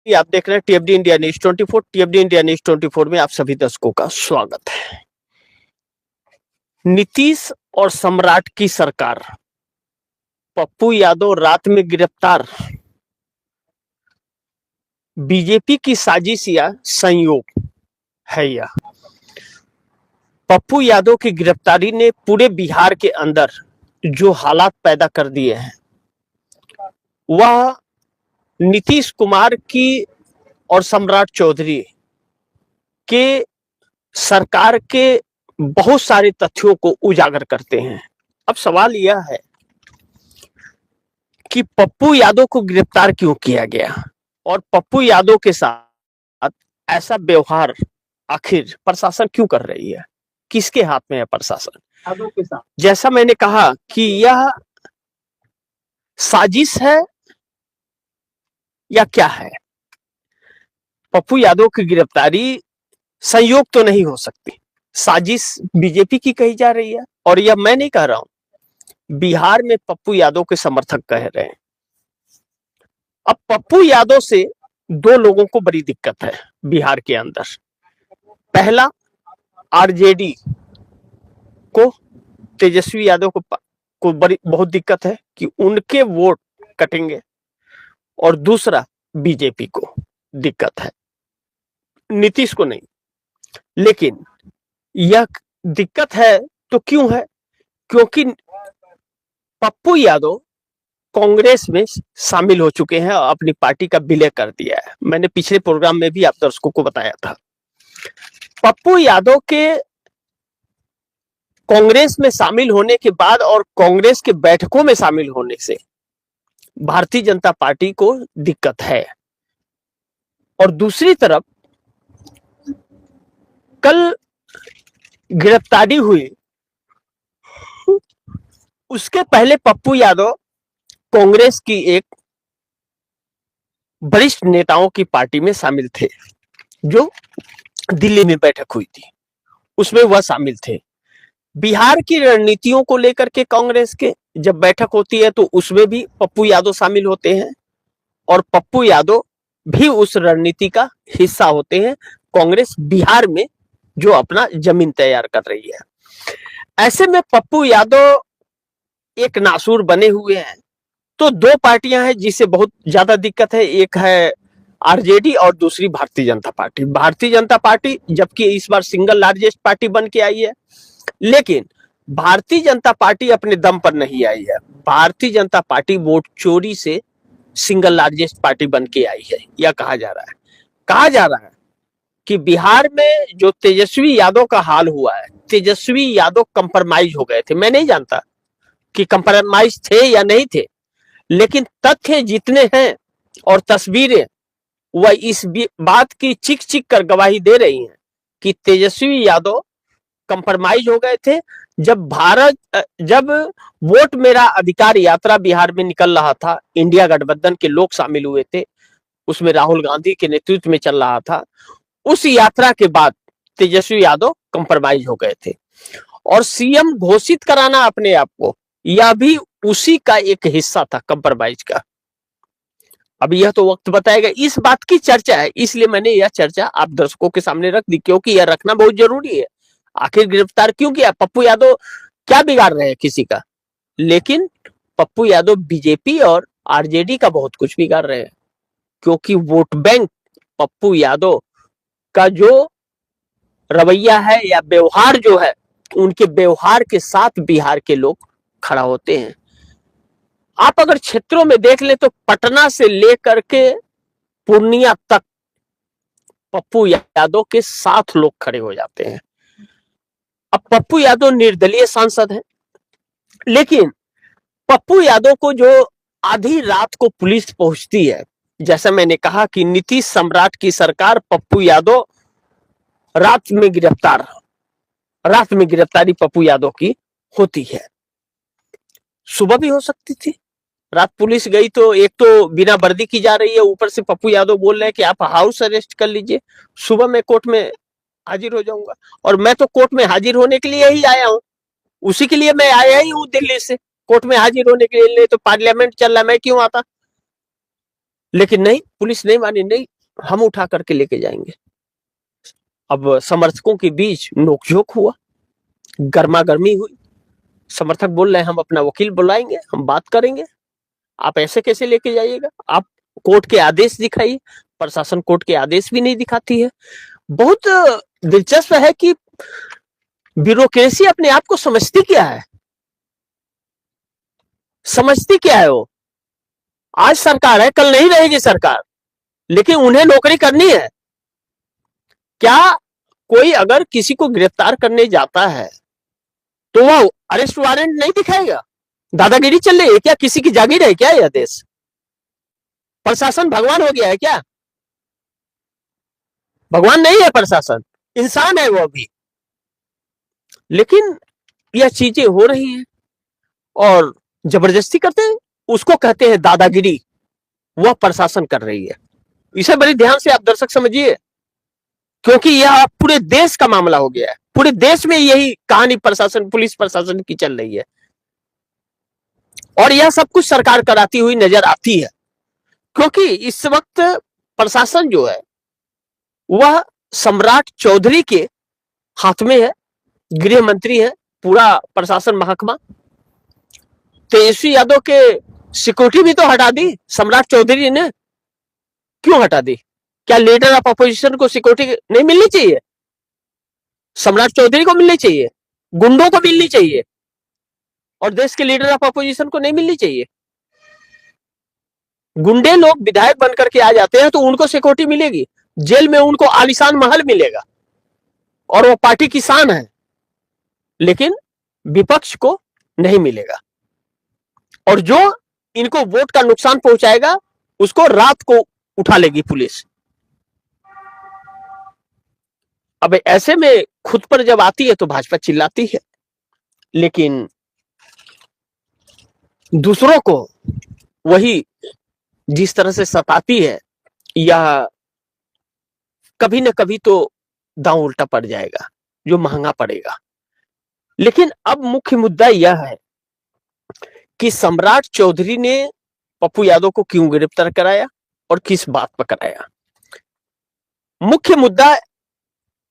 आप देख रहे हैं टीएफडी इंडिया न्यूज 24। टीएफडी इंडिया न्यूज 24 में आप सभी दर्शकों का स्वागत है। नीतीश और सम्राट की सरकार, पप्पू यादव रात में गिरफ्तार, बीजेपी की साजिश या संयोग है यह। पप्पू यादव की गिरफ्तारी ने पूरे बिहार के अंदर जो हालात पैदा कर दिए हैं, वह नीतीश कुमार की और सम्राट चौधरी के सरकार के बहुत सारे तथ्यों को उजागर करते हैं। अब सवाल यह है कि पप्पू यादव को गिरफ्तार क्यों किया गया और पप्पू यादव के साथ ऐसा व्यवहार आखिर प्रशासन क्यों कर रही है? किसके हाथ में है प्रशासन? यादव के साथ। जैसा मैंने कहा कि यह साजिश है या क्या है? पप्पू यादव की गिरफ्तारी संयोग तो नहीं हो सकती, साजिश बीजेपी की कही जा रही है और यह मैं नहीं कह रहा हूं, बिहार में पप्पू यादव के समर्थक कह रहे हैं। अब पप्पू यादव से दो लोगों को बड़ी दिक्कत है बिहार के अंदर। पहला, आरजेडी को, तेजस्वी यादव को बड़ी बहुत दिक्कत है कि उनके वोट कटेंगे, और दूसरा बीजेपी को दिक्कत है, नीतीश को नहीं। लेकिन यह दिक्कत है तो क्यों है? क्योंकि पप्पू यादव कांग्रेस में शामिल हो चुके हैं और अपनी पार्टी का विलय कर दिया है। मैंने पिछले प्रोग्राम में भी आप दर्शकों को बताया था। पप्पू यादव के कांग्रेस में शामिल होने के बाद और कांग्रेस के बैठकों में शामिल होने से भारतीय जनता पार्टी को दिक्कत है। और दूसरी तरफ कल गिरफ्तारी हुई, उसके पहले पप्पू यादव कांग्रेस की एक वरिष्ठ नेताओं की पार्टी में शामिल थे, जो दिल्ली में बैठक हुई थी, उसमें वह शामिल थे। बिहार की रणनीतियों को लेकर के कांग्रेस के जब बैठक होती है तो उसमें भी पप्पू यादव शामिल होते हैं और पप्पू यादव भी उस रणनीति का हिस्सा होते हैं, कांग्रेस बिहार में जो अपना जमीन तैयार कर रही है। ऐसे में पप्पू यादव एक नासूर बने हुए हैं। तो दो पार्टियां हैं जिससे बहुत ज्यादा दिक्कत है, एक है आरजेडी और दूसरी भारतीय जनता पार्टी। भारतीय जनता पार्टी जबकि इस बार सिंगल लार्जेस्ट पार्टी बन के आई है, लेकिन भारतीय जनता पार्टी अपने दम पर नहीं आई है। भारतीय जनता पार्टी वोट चोरी से सिंगल लार्जेस्ट पार्टी बन के आई है, यह कहा जा रहा है कि बिहार में जो तेजस्वी यादव का हाल हुआ है, तेजस्वी यादव कंप्रोमाइज हो गए थे। मैं नहीं जानता कि कंप्रोमाइज थे या नहीं थे, लेकिन तथ्य जितने हैं और तस्वीरें वह इस बात की चिक चिक कर गवाही दे रही हैं कि तेजस्वी यादव कंप्रोमाइज हो गए थे। जब वोट मेरा अधिकार यात्रा बिहार में निकल रहा था, इंडिया गठबंधन के लोग शामिल हुए थे, उसमें राहुल गांधी के नेतृत्व में चल रहा था। उस यात्रा के बाद तेजस्वी यादव कंप्रोमाइज हो गए थे और सीएम घोषित कराना अपने आप को, यह भी उसी का एक हिस्सा था कंप्रोमाइज का। अब यह तो वक्त बताएगा, इस बात की चर्चा है, इसलिए मैंने यह चर्चा आप दर्शकों के सामने रख दी, क्योंकि यह रखना बहुत जरूरी है। आखिर गिरफ्तार क्यों किया? पप्पू यादव क्या बिगाड़ रहे हैं किसी का? लेकिन पप्पू यादव बीजेपी और आरजेडी का बहुत कुछ बिगाड़ रहे हैं, क्योंकि वोट बैंक पप्पू यादव का जो रवैया है या व्यवहार जो है, उनके व्यवहार के साथ बिहार के लोग खड़ा होते हैं। आप अगर क्षेत्रों में देख ले तो पटना से लेकर के पूर्णिया तक पप्पू यादव के साथ लोग खड़े हो जाते हैं। अब पप्पू यादव निर्दलीय सांसद हैं, लेकिन पप्पू यादव को जो आधी रात को पुलिस पहुंचती है, जैसा मैंने कहा कि नीतीश सम्राट की सरकार, पप्पू यादव रात में गिरफ्तारी पप्पू यादव की होती है। सुबह भी हो सकती थी, रात पुलिस गई तो एक तो बिना वर्दी की जा रही है, ऊपर से पप्पू यादव बोल रहे हैं कि आप हाउस अरेस्ट कर लीजिए, सुबह मैं कोर्ट में हाजिर हो जाऊंगा। और मैं तो कोर्ट में हाजिर होने के लिए ही आया हूं, उसी के लिए मैं आया ही हूं दिल्ली से, कोर्ट में हाजिर होने के लिए। तो पार्लियामेंट चल रहा, मैं क्यों आता? लेकिन नहीं, पुलिस नहीं मानी, नहीं हम उठा करके लेके जाएंगे। अब समर्थकों के बीच नोकझोंक हुआ, गर्मा गर्मी हुई। समर्थक बोल रहे हैं हम अपना वकील बुलाएंगे, हम बात करेंगे, आप ऐसे कैसे लेके जाइएगा, आप कोर्ट के आदेश दिखाइए। प्रशासन कोर्ट के आदेश भी नहीं दिखाती है। बहुत दिलचस्प है कि ब्यूरोक्रेसी अपने आप को समझती क्या है, समझती क्या है वो। आज सरकार है, कल नहीं रहेगी सरकार, लेकिन उन्हें नौकरी करनी है। क्या कोई अगर किसी को गिरफ्तार करने जाता है तो वह अरेस्ट वारंट नहीं दिखाएगा? दादागिरी चल रही है क्या? किसी की जागीर है क्या यह देश? प्रशासन भगवान हो गया है क्या? भगवान नहीं है प्रशासन, इंसान है वो भी। लेकिन यह चीजें हो रही हैं और जबरदस्ती करते हैं, उसको कहते हैं दादागिरी। वह प्रशासन कर रही है। इसे बड़े ध्यान से आप दर्शक समझिए, क्योंकि यह पूरे देश का मामला हो गया है। पूरे देश में यही कहानी प्रशासन, पुलिस प्रशासन की चल रही है और यह सब कुछ सरकार कराती हुई नजर आती है। क्योंकि इस वक्त प्रशासन जो है वह सम्राट चौधरी के हाथ में है, गृह मंत्री है पूरा प्रशासन महकमा। तेजस्वी यादव के सिक्योरिटी भी तो हटा दी सम्राट चौधरी ने। क्यों हटा दी? क्या लीडर ऑफ अपोजिशन को सिक्योरिटी नहीं मिलनी चाहिए? सम्राट चौधरी को मिलनी चाहिए, गुंडों को मिलनी चाहिए, और देश के लीडर ऑफ अपोजिशन को नहीं मिलनी चाहिए? गुंडे लोग विधायक बनकर के आ जाते हैं तो उनको सिक्योरिटी मिलेगी, जेल में उनको आलीशान महल मिलेगा और वो पार्टी की शान है, लेकिन विपक्ष को नहीं मिलेगा। और जो इनको वोट का नुकसान पहुंचाएगा उसको रात को उठा लेगी पुलिस। अब ऐसे में खुद पर जब आती है तो भाजपा चिल्लाती है, लेकिन दूसरों को वही जिस तरह से सताती है, यह कभी न कभी तो दांव उल्टा पड़ जाएगा, जो महंगा पड़ेगा। लेकिन अब मुख्य मुद्दा यह है कि सम्राट चौधरी ने पप्पू यादव को क्यों गिरफ्तार कराया और किस बात पर कराया। मुख्य मुद्दा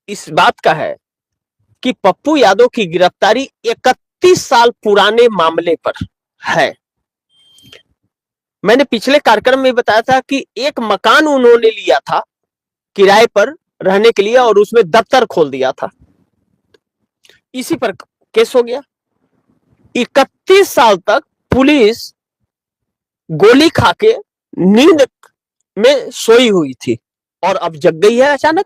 इस बात का है कि पप्पू यादव की गिरफ्तारी 31 साल पुराने मामले पर है। मैंने पिछले कार्यक्रम में बताया था कि एक मकान उन्होंने लिया था किराए पर रहने के लिए और उसमें दफ्तर खोल दिया था, इसी पर केस हो गया। 31 साल तक पुलिस गोली खा के नींद में सोई हुई थी और अब जग गई है अचानक।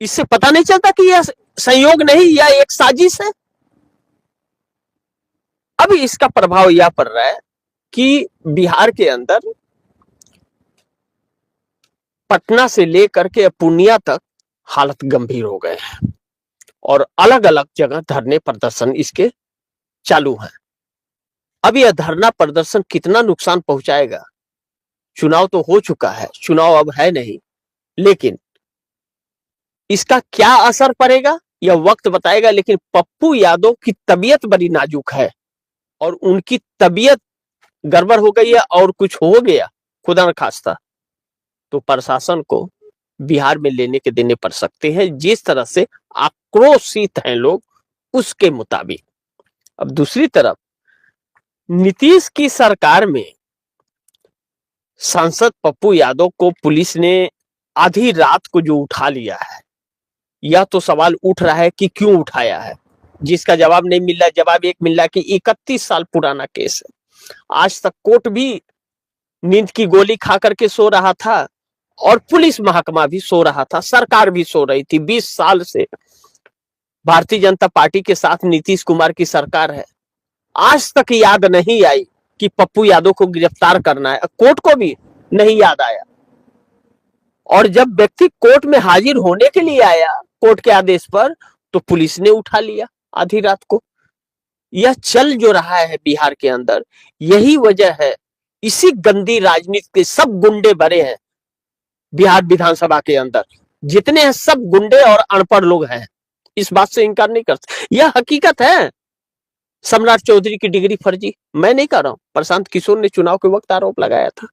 इससे पता नहीं चलता कि यह संयोग नहीं या एक साजिश है। अब इसका प्रभाव यह पड़ रहा है कि बिहार के अंदर पटना से लेकर के पूर्णिया तक हालत गंभीर हो गए हैं और अलग अलग जगह धरने प्रदर्शन इसके चालू हैं। अब यह धरना प्रदर्शन कितना नुकसान पहुंचाएगा? चुनाव तो हो चुका है, चुनाव अब है नहीं, लेकिन इसका क्या असर पड़ेगा यह वक्त बताएगा। लेकिन पप्पू यादव की तबीयत बड़ी नाजुक है और उनकी तबीयत गड़बड़ हो गई है और कुछ हो गया खुदा न खास्ता तो प्रशासन को बिहार में लेने के देने पड़ सकते हैं, जिस तरह से आक्रोशित हैं लोग उसके मुताबिक। अब दूसरी तरफ नीतीश की सरकार में सांसद पप्पू यादव को पुलिस ने आधी रात को जो उठा लिया है, यह तो सवाल उठ रहा है कि क्यों उठाया है, जिसका जवाब नहीं मिल रहा। जवाब एक मिल रहा है कि 31 साल पुराना केस है, आज तक कोर्ट भी नींद की गोली खा करके सो रहा था और पुलिस महकमा भी सो रहा था, सरकार भी सो रही थी। 20 साल से भारतीय जनता पार्टी के साथ नीतीश कुमार की सरकार है, आज तक याद नहीं आई कि पप्पू यादव को गिरफ्तार करना है, कोर्ट को भी नहीं याद आया। और जब व्यक्ति कोर्ट में हाजिर होने के लिए आया कोर्ट के आदेश पर, तो पुलिस ने उठा लिया आधी रात को। यह चल जो रहा है बिहार के अंदर, यही वजह है। इसी गंदी राजनीति के सब गुंडे भरे हैं बिहार विधानसभा के अंदर, जितने हैं सब गुंडे और अनपढ़ लोग हैं, इस बात से इनकार नहीं कर सकते, यह हकीकत है। सम्राट चौधरी की डिग्री फर्जी मैं नहीं कर रहा हूं, प्रशांत किशोर ने चुनाव के वक्त आरोप लगाया था,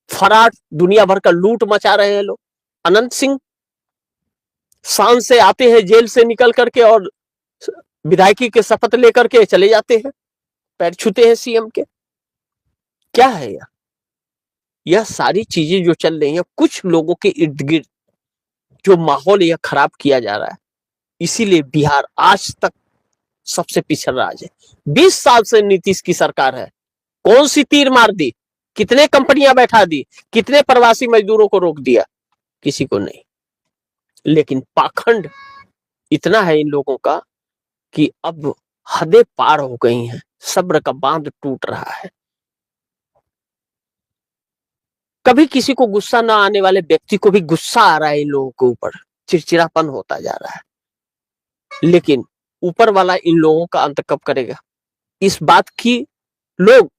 फरार, दुनिया भर का लूट मचा रहे हैं लोग। अनंत सिंह शान से आते हैं जेल से निकल करके और विधायकी के शपथ लेकर के चले जाते हैं, पैर छूते हैं सीएम के। क्या है यह सारी चीजें जो चल रही हैं, कुछ लोगों के इर्द गिर्द जो माहौल यह खराब किया जा रहा है, इसीलिए बिहार आज तक सबसे पिछड़ राज्य है। 20 साल से नीतीश की सरकार है, कौन सी तीर मार दी, कितने कंपनियां बैठा दी, कितने प्रवासी मजदूरों को रोक दिया, किसी को नहीं। लेकिन पाखंड इतना है इन लोगों का कि अब हदें पार हो गई हैं, सब्र का बांध टूट रहा है। कभी किसी को गुस्सा ना आने वाले व्यक्ति को भी गुस्सा आ रहा है इन लोगों के ऊपर, चिड़चिड़ापन होता जा रहा है। लेकिन ऊपर वाला इन लोगों का अंत कब करेगा, इस बात की लोग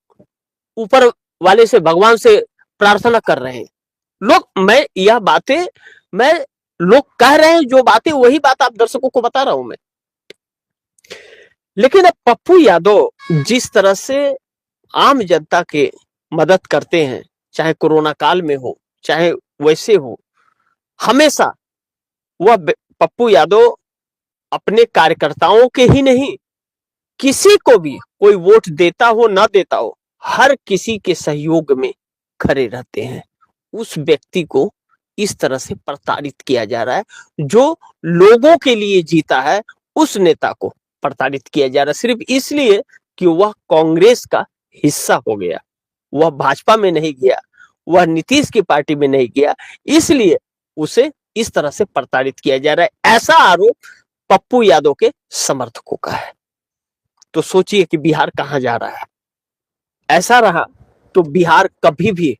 ऊपर वाले से, भगवान से प्रार्थना कर रहे हैं लोग। मैं लोग कह रहे हैं जो बातें, वही बात आप दर्शकों को बता रहा हूं मैं। लेकिन अब पप्पू यादव जिस तरह से आम जनता के मदद करते हैं, चाहे कोरोना काल में हो चाहे वैसे हो, हमेशा वह पप्पू यादव अपने कार्यकर्ताओं के ही नहीं, किसी को भी कोई वोट देता हो ना देता हो, हर किसी के सहयोग में खड़े रहते हैं। उस व्यक्ति को इस तरह से प्रताड़ित किया जा रहा है, जो लोगों के लिए जीता है उस नेता को प्रताड़ित किया जा रहा है, सिर्फ इसलिए कि वह कांग्रेस का हिस्सा हो गया, वह भाजपा में नहीं गया, वह नीतीश की पार्टी में नहीं गया, इसलिए उसे इस तरह से प्रताड़ित किया जा रहा है। ऐसा आरोप पप्पू यादव के समर्थकों का है। तो सोचिए कि बिहार कहां जा रहा है। ऐसा रहा तो बिहार कभी भी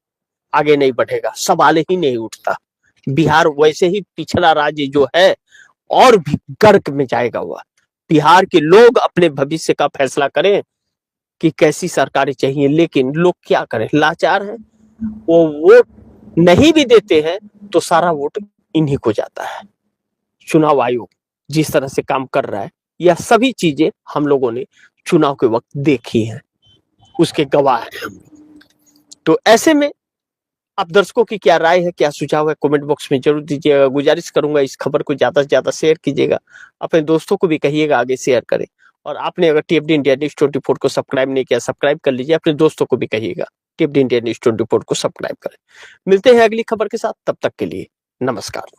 आगे नहीं बढ़ेगा, सवाल ही नहीं उठता। बिहार वैसे ही पिछड़ा राज्य जो है और भी गर्क में जाएगा। वह बिहार के लोग अपने भविष्य का फैसला करें कि कैसी सरकारें चाहिए, लेकिन लोग क्या करें, लाचार हैं। वो वोट नहीं भी देते हैं तो सारा वोट इन्हीं को जाता है। चुनाव आयोग जिस तरह से काम कर रहा है, यह सभी चीजें हम लोगों ने चुनाव के वक्त देखी हैं, उसके गवाह हैं हम। तो ऐसे में आप दर्शकों की क्या राय है, क्या सुझाव है, कमेंट बॉक्स में जरूर दीजिएगा। गुजारिश करूंगा इस खबर को ज्यादा से ज्यादा शेयर कीजिएगा, अपने दोस्तों को भी कहिएगा आगे शेयर करें। और आपने अगर टीएफडी इंडिया न्यूज 24 को सब्सक्राइब नहीं किया, सब्सक्राइब कर लीजिए, अपने दोस्तों को भी कहिएगा टीएफडी इंडिया न्यूज 24 को सब्सक्राइब करें। मिलते हैं अगली खबर के साथ, तब तक के लिए नमस्कार।